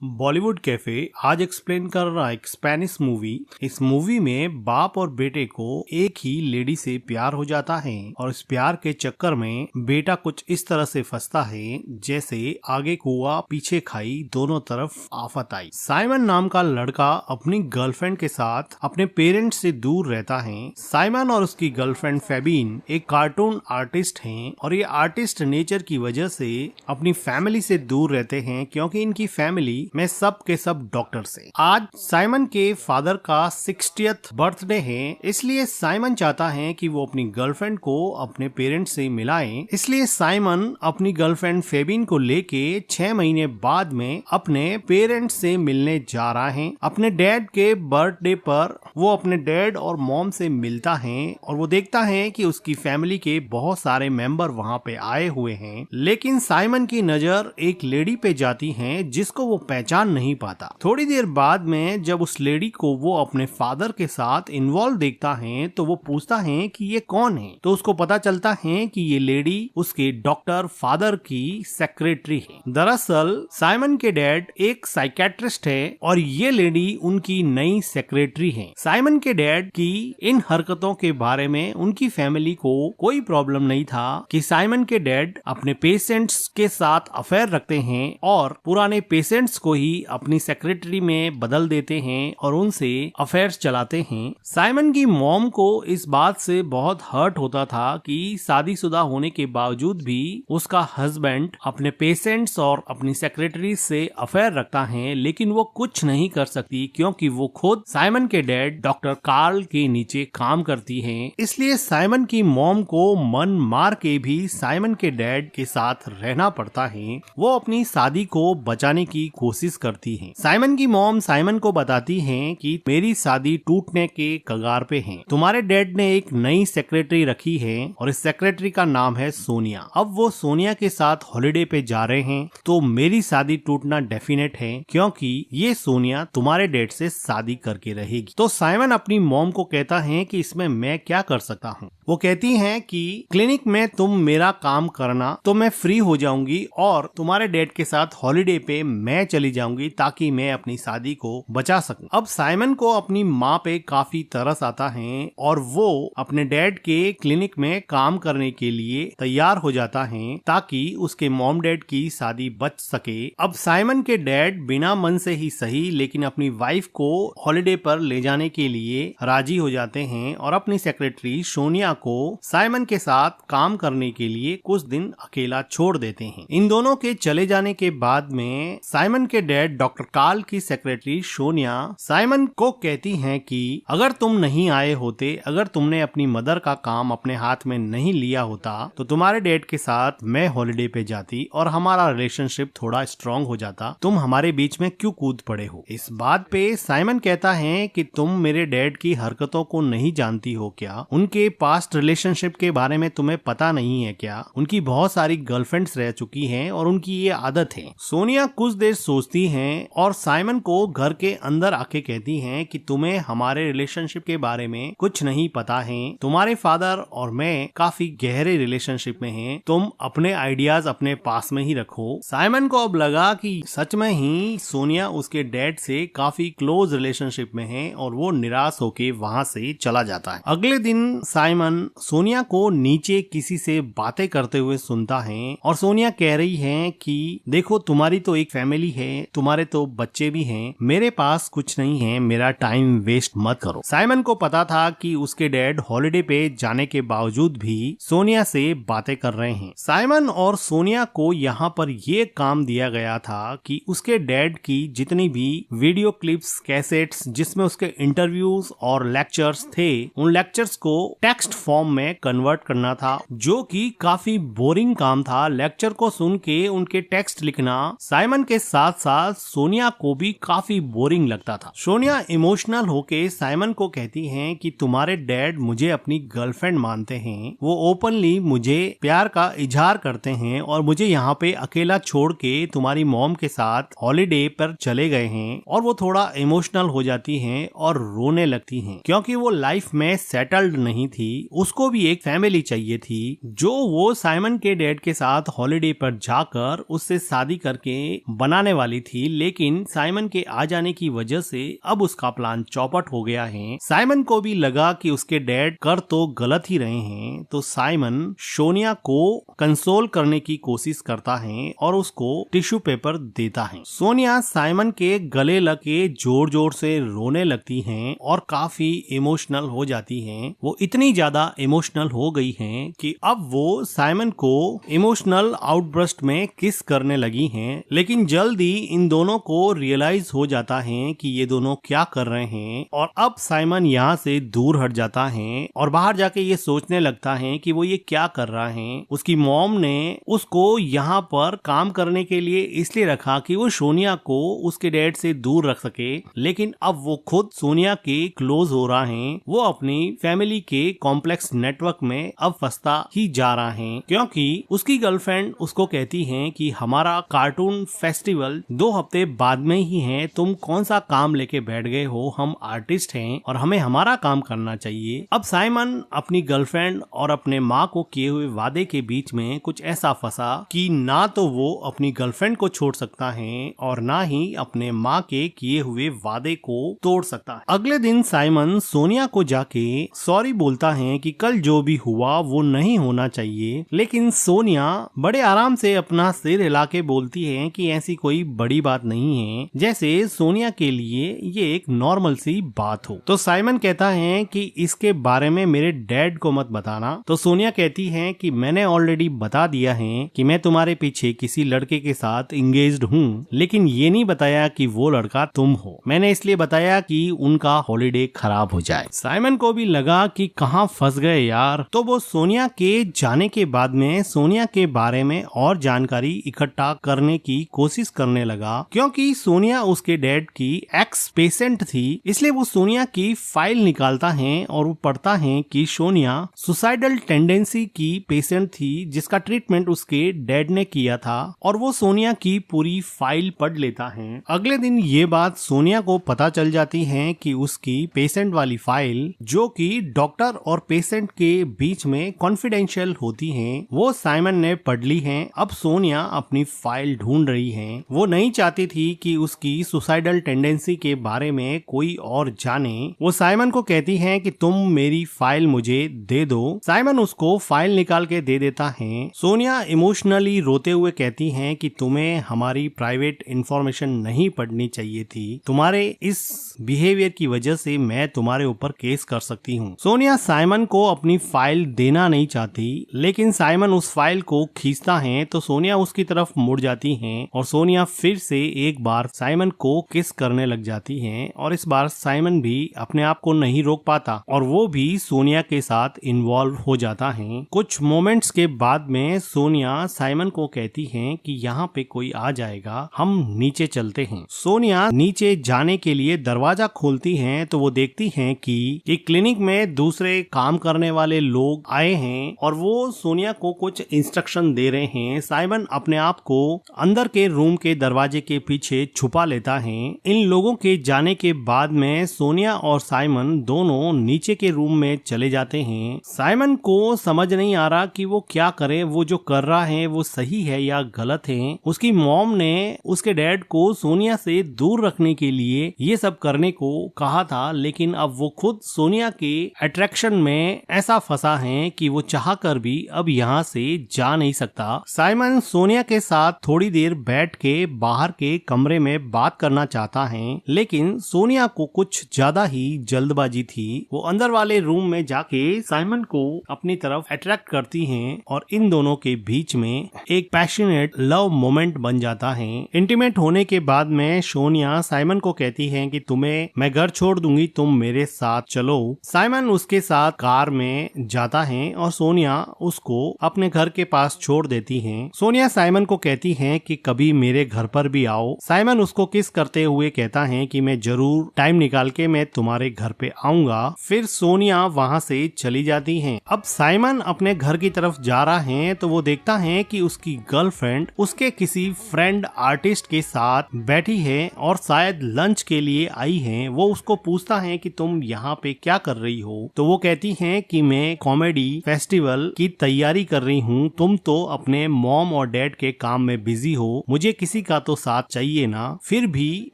Bollywood cafe आज explain कर रहा है एक स्पेनिश मूवी। इस मूवी में बाप और बेटे को एक ही लेडी से प्यार हो जाता है और इस प्यार के चक्कर में बेटा कुछ इस तरह से फंसता है जैसे आगे कुआ पीछे खाई, दोनों तरफ आफत आई। साइमन नाम का लड़का अपनी गर्लफ्रेंड के साथ अपने पेरेंट्स से दूर रहता है। साइमन और उसकी गर्लफ्रेंड फेबिन एक कार्टून आर्टिस्ट हैं और ये आर्टिस्ट नेचर की वजह से अपनी फैमिली से दूर रहते हैं क्योंकि इनकी फैमिली में सब के सब डॉक्टर्स हैं। आज साइमन के फादर का 60th बर्थडे है, इसलिए साइमन चाहता है कि वो अपनी गर्लफ्रेंड को अपने पेरेंट्स से मिलाए। इसलिए साइमन अपनी गर्लफ्रेंड फेबिन को लेके 6 महीने बाद में अपने पेरेंट्स से मिलने जा रहा है। अपने डैड के बर्थडे पर वो अपने डैड और मॉम से मिलता है और वो देखता है कि उसकी फैमिली के बहुत सारे मेंबर वहाँ पे आए हुए हैं, लेकिन साइमन की नजर एक लेडी पे जाती है जिसको वो पहचान नहीं पाता। थोड़ी देर बाद में जब उस लेडी को वो अपने फादर के साथ इन्वॉल्व देखता है तो वो पूछता है कि ये कौन है, तो उसको पता चलता है कि ये लेडी उसके डॉक्टर फादर की सेक्रेटरी है। दरअसल साइमन के डैड एक साइकेट्रिस्ट है और ये लेडी उनकी नई सेक्रेटरी है। साइमन के डैड की इन हरकतों के बारे में उनकी फैमिली को कोई प्रॉब्लम नहीं था कि साइमन के डैड अपने पेशेंट्स के साथ अफेयर रखते हैं और पुराने पेशेंट्स को ही अपनी सेक्रेटरी में बदल देते हैं और उनसे अफेयर्स चलाते हैं। साइमन की मॉम को इस बात से बहुत हर्ट होता था कि शादीशुदा होने के बावजूद भी उसका हस्बैंड अपने पेशेंट्स और अपनी सेक्रेटरी से अफेयर रखता है, लेकिन वो कुछ नहीं कर सकती क्योंकि वो खुद साइमन के डैड डॉक्टर कार्ल के नीचे काम करती है। इसलिए साइमन की मॉम को मन मार के भी साइमन के डैड के साथ रहना पड़ता है। वो अपनी शादी को बचाने की कोशिश करती हैं। साइमन की मॉम साइमन को बताती हैं कि मेरी शादी टूटने के कगार पे है। तुम्हारे डैड ने एक नई सेक्रेटरी रखी है और इस सेक्रेटरी का नाम है सोनिया। अब वो सोनिया के साथ हॉलिडे पे जा रहे हैं तो मेरी शादी टूटना डेफिनेट है क्योंकि ये सोनिया तुम्हारे डैड से शादी करके रहेगी। तो साइमन अपनी मॉम को कहता है कि इसमें मैं क्या कर सकता हूँ। वो कहती हैं कि क्लिनिक में तुम मेरा काम करना तो मैं फ्री हो जाऊंगी और तुम्हारे डैड के साथ हॉलिडे पे मैं चली जाऊंगी ताकि मैं अपनी शादी को बचा सकूं। अब साइमन को अपनी माँ पे काफी तरस आता है और वो अपने डैड के क्लिनिक में काम करने के लिए तैयार हो जाता है ताकि उसके मॉम डैड की शादी बच सके। अब साइमन के डैड बिना मन से ही सही लेकिन अपनी वाइफ को हॉलिडे पर ले जाने के लिए राजी हो जाते हैं और अपनी सेक्रेटरी सोनिया को साइमन के साथ काम करने के लिए कुछ दिन अकेला छोड़ देते हैं। इन दोनों के चले जाने के बाद में साइमन के डैड डॉक्टर कार्ल की सेक्रेटरी सोनिया साइमन को कहती हैं कि अगर तुम नहीं आए होते, अगर तुमने अपनी मदर का काम अपने हाथ में नहीं लिया होता तो तुम्हारे डैड के साथ मैं हॉलिडे पे जाती और हमारा रिलेशनशिप थोड़ा स्ट्रांग हो जाता। तुम हमारे बीच में क्यों कूद पड़े हो। इस बात पे साइमन कहता है कि तुम मेरे डैड की हरकतों को नहीं जानती हो क्या, उनके पास्ट रिलेशनशिप के बारे में तुम्हें पता नहीं है क्या, उनकी बहुत सारी गर्लफ्रेंड्स रह चुकी हैं और उनकी ये आदत है। सोनिया कुछ देर सोचती हैं और साइमन को घर के अंदर आके कहती हैं कि तुम्हें हमारे रिलेशनशिप के बारे में कुछ नहीं पता है, तुम्हारे फादर और मैं काफी गहरे रिलेशनशिप में हैं, तुम अपने आइडियाज अपने पास में ही रखो। साइमन को अब लगा कि सच में ही सोनिया उसके डैड से काफी क्लोज रिलेशनशिप में है और वो निराश होके वहाँ से चला जाता है। अगले दिन साइमन सोनिया को नीचे किसी से बातें करते हुए सुनता है और सोनिया कह रही है कि देखो तुम्हारी तो एक फैमिली है, तुम्हारे तो बच्चे भी हैं, मेरे पास कुछ नहीं है, मेरा टाइम वेस्ट मत करो। साइमन को पता था कि उसके डैड हॉलिडे पे जाने के बावजूद भी सोनिया से बातें कर रहे हैं। साइमन और सोनिया को यहाँ पर ये काम दिया गया था कि उसके डैड की जितनी भी वीडियो क्लिप्स, कैसेट्स जिसमें उसके इंटरव्यूज और लेक्चर्स थे, उन लेक्चर्स को टेक्स्ट फॉर्म में कन्वर्ट करना था, जो कि काफी बोरिंग काम था। लेक्चर को सुन के उनके टेक्स्ट लिखना साइमन के साथ साथ सोनिया को भी काफी बोरिंग लगता था। सोनिया इमोशनल होके साइमन को कहती हैं कि तुम्हारे डैड मुझे अपनी गर्लफ्रेंड मानते हैं, वो ओपनली मुझे प्यार का इजहार करते हैं और मुझे यहाँ पे अकेला छोड़ के तुम्हारी मॉम के साथ हॉलिडे पर चले गए हैं। और वो थोड़ा इमोशनल हो जाती हैं और रोने लगती हैं क्योंकि वो लाइफ में सेटल्ड नहीं थी, उसको भी एक फैमिली चाहिए थी जो वो साइमन के डैड के साथ हॉलिडे पर जाकर उससे शादी करके बनाने वाली थी, लेकिन साइमन के आ जाने की वजह से अब उसका प्लान चौपट हो गया है। साइमन को भी लगा कि उसके डैड कर तो गलत ही रहे हैं, तो साइमन सोनिया को कंसोल करने की कोशिश करता है और उसको टिश्यू पेपर देता है। सोनिया साइमन के गले लगे जोर जोर से रोने लगती हैं और काफी इमोशनल हो जाती हैं। वो इतनी ज्यादा इमोशनल हो गई हैं कि अब वो साइमन को इमोशनल आउटबर्स्ट में किस करने लगी हैं, लेकिन जल्दी इन दोनों को रियलाइज हो जाता है कि ये दोनों क्या कर रहे हैं और अब साइमन यहाँ से दूर हट जाता है और बाहर जाके ये सोचने लगता है कि वो ये क्या कर रहा है। उसकी मॉम ने उसको यहाँ पर काम करने के लिए इसलिए रखा कि वो सोनिया को उसके डैड से दूर रख सके, लेकिन अब वो खुद सोनिया के क्लोज हो रहा है। वो अपनी फैमिली के कॉम्प्लेक्स नेटवर्क में अब फंसता ही जा रहा है, क्योंकि उसकी गर्लफ्रेंड उसको कहती है कि हमारा कार्टून फेस्टिवल 2 हफ्ते बाद में ही है, तुम कौन सा काम लेके बैठ गए हो, हम आर्टिस्ट हैं और हमें हमारा काम करना चाहिए। अब साइमन अपनी गर्लफ्रेंड और अपने माँ को किए हुए वादे के बीच में कुछ ऐसा फंसा कि ना तो वो अपनी गर्लफ्रेंड को छोड़ सकता है और ना ही अपने माँ के किए हुए वादे को तोड़ सकता है। अगले दिन साइमन सोनिया को जाके सॉरी बोलता है कि कल जो भी हुआ वो नहीं होना चाहिए, लेकिन सोनिया बड़े आराम से अपना सिर हिला के बोलती है कि ऐसी कोई बड़ी बात नहीं है, जैसे सोनिया के लिए ये एक नॉर्मल सी बात हो। तो साइमन कहता है कि इसके बारे में मेरे डैड को मत बताना। तो सोनिया कहती है कि मैंने ऑलरेडी बता दिया है कि मैं तुम्हारे पीछे किसी लड़के के साथ इंगेज्ड हूँ, लेकिन ये नहीं बताया कि वो लड़का तुम हो। मैंने इसलिए बताया कि उनका हॉलिडे खराब हो जाए। साइमन को भी लगा कि कहाँ फंस गए यार, तो वो सोनिया के जाने के बाद में सोनिया के बारे में और जानकारी इकट्ठा करने की कोशिश करने लगा, क्योंकि सोनिया उसके डैड की एक्स पेशेंट थी। इसलिए वो सोनिया की फाइल निकालता है और वो पढ़ता है कि सोनिया सुसाइडल टेंडेंसी की पेशेंट थी, जिसका ट्रीटमेंट उसके डैड ने किया था, और वो सोनिया की पूरी फाइल पढ़ लेता है। अगले दिन ये बात सोनिया को पता चल जाती है कि उसकी पेशेंट वाली फाइल, जो कि डॉक्टर और पेशेंट के बीच में कॉन्फिडेंशियल होती है, वो साइमन ने पढ़ ली है। अब सोनिया अपनी फाइल ढूंढ रही है। वो नहीं चाहती थी कि उसकी सुसाइडल टेंडेंसी के बारे में कोई और जाने। वो साइमन को कहती है कि तुम मेरी फाइल मुझे दे दो। साइमन उसको फाइल निकाल के दे देता है। सोनिया इमोशनली रोते हुए कहती है कि तुम्हें हमारी प्राइवेट इंफॉर्मेशन नहीं पढ़नी चाहिए थी, तुम्हारे इस बिहेवियर की वजह से मैं तुम्हारे ऊपर केस कर सकती हूँ। सोनिया साइमन को अपनी फाइल देना नहीं चाहती, लेकिन साइमन उस फाइल को खींचता है तो सोनिया उसकी तरफ मुड़ जाती है और सोनिया फिर से एक बार साइमन को किस करने लग जाती है, और इस बार साइमन भी अपने आप को नहीं रोक पाता और वो भी सोनिया के साथ इन्वॉल्व हो जाता है। कुछ मोमेंट्स के बाद में सोनिया साइमन को कहती है कि यहाँ पे कोई आ जाएगा, हम नीचे चलते हैं। सोनिया नीचे जाने के लिए दरवाजा खोलती है तो वो देखती है कि एक क्लिनिक में दूसरे काम करने वाले लोग आए हैं और वो सोनिया को कुछ इंस्ट्रक्शन दे रहे हैं। साइमन अपने आप को अंदर के रूम के दरवाजे के पीछे छुपा लेता है। इन लोगों के जाने के बाद में सोनिया और साइमन दोनों नीचे के रूम में चले जाते हैं। साइमन को समझ नहीं आ रहा कि वो क्या करे, वो जो कर रहा है वो सही है या गलत है। उसकी मॉम ने उसके डैड को सोनिया से दूर रखने के लिए ये सब करने को कहा था, लेकिन अब वो खुद सोनिया के अट्रैक्शन में ऐसा फंसा है कि वो चाहकर भी अब यहाँ से जा नहीं सकता। साइमन सोनिया के साथ थोड़ी देर बैठ के बाहर के कमरे में बात करना चाहता है, लेकिन सोनिया को कुछ ज्यादा ही जल्दबाजी थी। वो अंदर वाले रूम में जाके साइमन को अपनी तरफ अट्रैक्ट करती हैं और इन दोनों के बीच में एक पैशनेट लव मोमेंट बन जाता है। इंटीमेट होने के बाद में सोनिया साइमन को कहती है कि तुम्हें मैं घर छोड़ दूंगी, तुम मेरे साथ चलो। साइमन उसके साथ कार में जाता है और सोनिया उसको अपने घर के पास छोड़ देती है। सोनिया साइमन को कहती है कि कभी मेरे घर पर भी आओ। साइमन उसको किस करते हुए कहता है कि मैं जरूर टाइम निकाल के मैं तुम्हारे घर पे आऊंगा। फिर सोनिया वहाँ से चली जाती है। अब साइमन अपने घर की तरफ जा रहा है तो वो देखता है कि उसकी गर्लफ्रेंड उसके किसी फ्रेंड आर्टिस्ट के साथ बैठी है और शायद लंच के लिए आई है। वो उसको पूछता है कि तुम यहाँ पे क्या कर रही हो, तो वो कहती हैं कि मैं कॉमेडी फेस्टिवल की तैयारी कर रही हूँ, तुम तो अपने मॉम और डैड के काम में बिजी हो, मुझे किसी का तो साथ चाहिए ना। फिर भी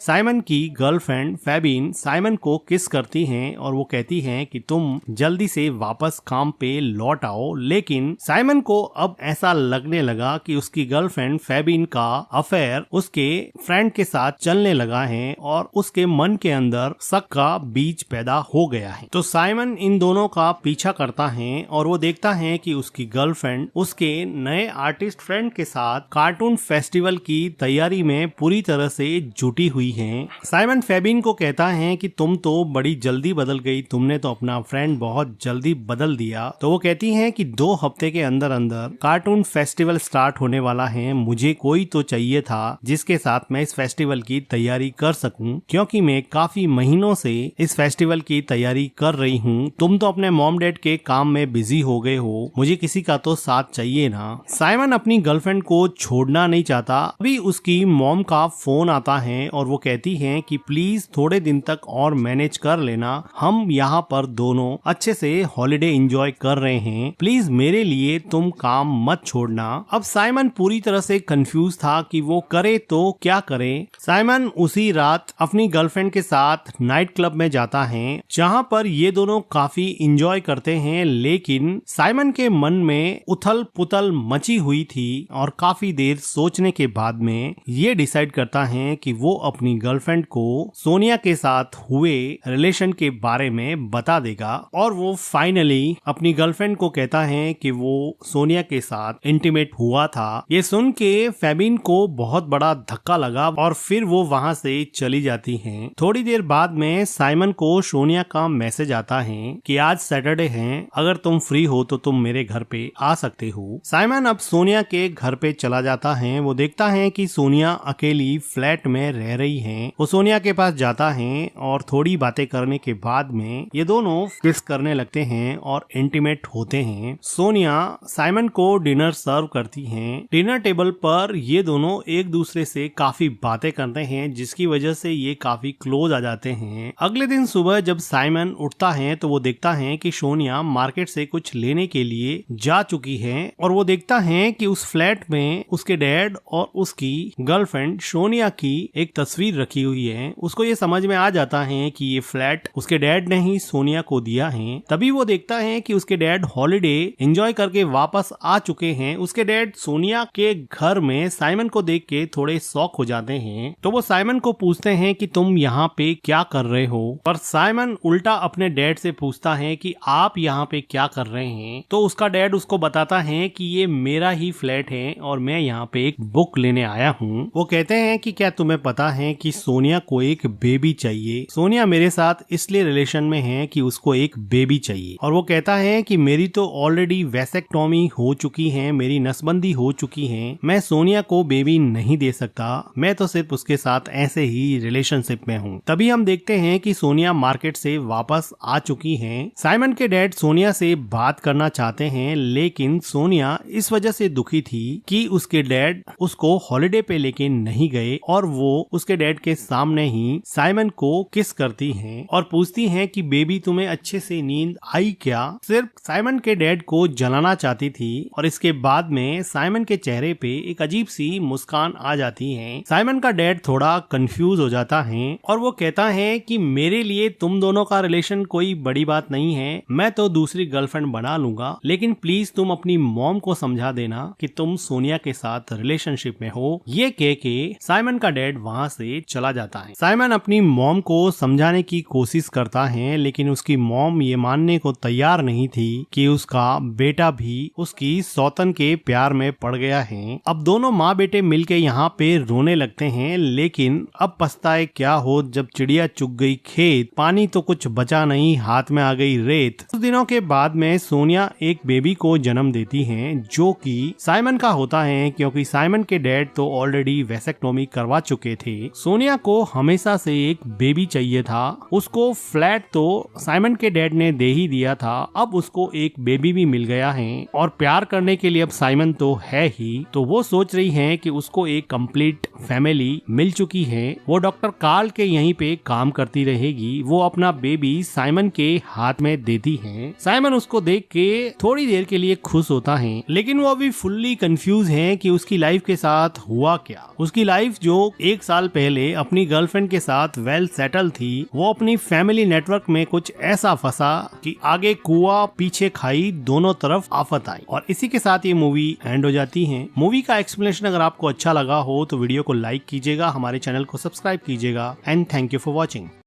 साइमन की गर्लफ्रेंड फेबिन साइमन को किस करती हैं और वो कहती हैं कि तुम जल्दी से वापस काम पे लौट आओ। लेकिन साइमन को अब ऐसा लगने लगा कि उसकी गर्लफ्रेंड फेबिन का अफेयर उसके फ्रेंड के साथ चलने लगा है और उसके मन के अंदर शक का बीज पैदा हो गया है। तो साइमन इन दोनों का पीछा करता है और वो देखता है कि उसकी गर्लफ्रेंड उसके नए आर्टिस्ट फ्रेंड के साथ कार्टून फेस्टिवल की तैयारी में पूरी तरह से जुटी हुई है। साइमन फेबिन को कहता है कि तुम तो बड़ी जल्दी बदल गई, तुमने तो अपना फ्रेंड बहुत जल्दी बदल दिया। तो वो कहती है कि 2 हफ्ते के अंदर अंदर कार्टून फेस्टिवल स्टार्ट होने वाला है, मुझे कोई तो चाहिए था जिसके साथ मैं इस फेस्टिवल की तैयारी कर सकूं, क्योंकि मैं काफी महीनों से इस फेस्टिवल की तैयारी कर रही हूं। तुम तो अपने मॉम डैड के काम में बिजी हो गए हो, मुझे किसी का तो साथ चाहिए ना। साइमन अपनी गर्लफ्रेंड को छोड़ना नहीं चाहता। अभी उसकी मॉम का फोन आता है और वो कहती है कि प्लीज थोड़े दिन तक और मैनेज कर लेना, हम यहाँ पर दोनों अच्छे से हॉलिडे एंजॉय कर रहे हैं, प्लीज मेरे लिए तुम काम मत छोड़ना। अब साइमन पूरी तरह से कंफ्यूज था कि वो करे तो क्या करे। साइमन उसी रात अपनी गर्लफ्रेंड के साथ नाइट क्लब में जाता है, जहाँ पर ये दोनों काफी एंजॉय करते हैं। लेकिन साइमन के मन में उथल पुथल मची हुई थी और काफी देर सोचने के बाद में ये डिसाइड करता है कि वो अपनी गर्लफ्रेंड को सोनिया के साथ हुए रिलेशन के बारे में बता देगा। और वो फाइनली अपनी गर्लफ्रेंड को कहता है कि वो सोनिया के साथ इंटीमेट हुआ था। ये सुन के फेबिन को बहुत बड़ा धक्का लगा और फिर वो वहाँ से चली जाती हैं। थोड़ी देर बाद में साइमन को सोनिया का मैसेज आता है कि आज सैटरडे है, अगर तुम फ्री हो तो तुम मेरे घर पे आ सकते हो। साइमन अब सोनिया के घर पे चला जाता है। वो देखता है कि सोनिया अकेली फ्लैट में रह रही है। वो सोनिया के पास जाता है और थोड़ी बातें करने के बाद में ये दोनों किस करने लगते हैं और इंटीमेट होते हैं। सोनिया साइमन को डिनर सर्व करती हैं। डिनर टेबल पर ये दोनों एक दूसरे से काफी बातें करते हैं, जिसकी वजह से ये काफी क्लोज आ जाते हैं। अगले दिन सुबह जब साइमन उठता है तो वो देखता है कि सोनिया मार्केट से कुछ लेने के लिए जा चुकी है और वो देखता है कि उस फ्लैट में उसके डैड और उसकी गर्लफ्रेंड सोनिया की एक तस्वीर रखी हुई है। उसको ये समझ में आ जाता है कि ये फ्लैट उसके डैड ने ही सोनिया को दिया है। तभी वो देखता है कि उसके डैड हॉलिडे एंजॉय करके वापस आ चुके हैं। उसके डैड सोनिया के घर में साइमन को देख के थोड़े शॉक हो जाते हैं। तो वो साइमन को पूछते हैं कि तुम यहाँ पे क्या कर रहे हो, पर साइमन उल्टा अपने डैड से पूछता है कि आप यहाँ पे क्या कर रहे हैं। तो उसका डैड उसको बताता है कि ये मेरा ही फ्लैट है और मैं यहाँ पे एक बुक लेने आया हूँ। वो कहते हैं कि क्या तुम्हें पता है कि सोनिया को एक बेबी चाहिए, सोनिया मेरे साथ इसलिए रिलेशन में है कि उसको एक बेबी चाहिए। और वो कहता है कि मेरी तो ऑलरेडी वैसेक्टोमी हो चुकी है, मेरी नसबंदी हो चुकी है, मैं सोनिया को बेबी नहीं दे सकता, मैं तो सिर्फ उसके साथ ऐसे ही रिलेशनशिप में हूँ। तभी हम देखते हैं कि सोनिया मार्केट से वापस आ चुकी है। साइमन के डैड सोनिया से बात करना चाहते हैं, लेकिन सोनिया इस वजह से दुखी थी कि उसके डैड उसको हॉलिडे पे लेके नहीं गए और वो उसके डैड के सामने ही साइमन को किस करती हैं और पूछती हैं कि बेबी तुम्हें अच्छे से नींद आई क्या। सिर्फ साइमन के डैड को जलाना चाहती थी और इसके बाद में साइमन के चेहरे पे एक अजीब सी मुस्कान आ जाती है। साइमन का डैड थोड़ा कंफ्यूज हो जाता है और वो कहता है कि मेरे लिए तुम दोनों का रिलेशन कोई बड़ी बात नहीं है, मैं तो दूसरी गर्लफ्रेंड बना लूंगा, लेकिन प्लीज तुम अपनी मॉम को समझा देना कि तुम सोनिया के साथ रिलेशनशिप में हो। ये कह के साइमन का डैड वहाँ से चला जाता है। साइमन अपनी मॉम को समझाने की कोशिश करता है, लेकिन उसकी मॉम ये मानने को तैयार नहीं थी कि उसका बेटा भी उसकी सौतन के प्यार में पड़ गया है। अब दोनों माँ बेटे मिलके यहाँ पे रोने लगते हैं, लेकिन अब पछताए क्या हो जब चिड़िया चुग गई खेत, पानी तो कुछ बचा नहीं, हाथ में आ गई रेत। कुछ दिनों के बाद में सोनिया एक बेबी को जन्म देती है, जो कि साइमन का होता है, क्योंकि साइमन के डैड तो ऑलरेडी वैसेक्टोमी करवा चुके थे। सोनिया को हमेशा से एक बेबी चाहिए था, उसको फ्लैट तो साइमन के डैड ने दे ही दिया था, अब उसको एक बेबी भी मिल गया है और प्यार करने के लिए अब साइमन तो है ही। तो वो सोच रही है कि उसको एक कंप्लीट फैमिली मिल चुकी है, वो डॉक्टर कार्ल के यहीं पे काम करती रहेगी, वो अपना बेबी साइमन के हाथ में देती है। साइमन उसको देख के थोड़ी देर के लिए खुश होता है, लेकिन वो अभी फुल्ली कंफ्यूज है कि उसकी लाइफ के साथ हुआ क्या। उसकी लाइफ जो 1 साल पहले अपनी गर्लफ्रेंड के साथ वेल सेटल थी, वो अपनी फैमिली नेटवर्क में कुछ ऐसा फंसा कि आगे कुआं पीछे खाई, दोनों तरफ आफत आई। और इसी के साथ ये मूवी एंड हो जाती है। मूवी का एक्सप्लेनेशन अगर आपको अच्छा लगा हो तो वीडियो को लाइक कीजिएगा, हमारे चैनल को सब्सक्राइब कीजिएगा and thank you for watching.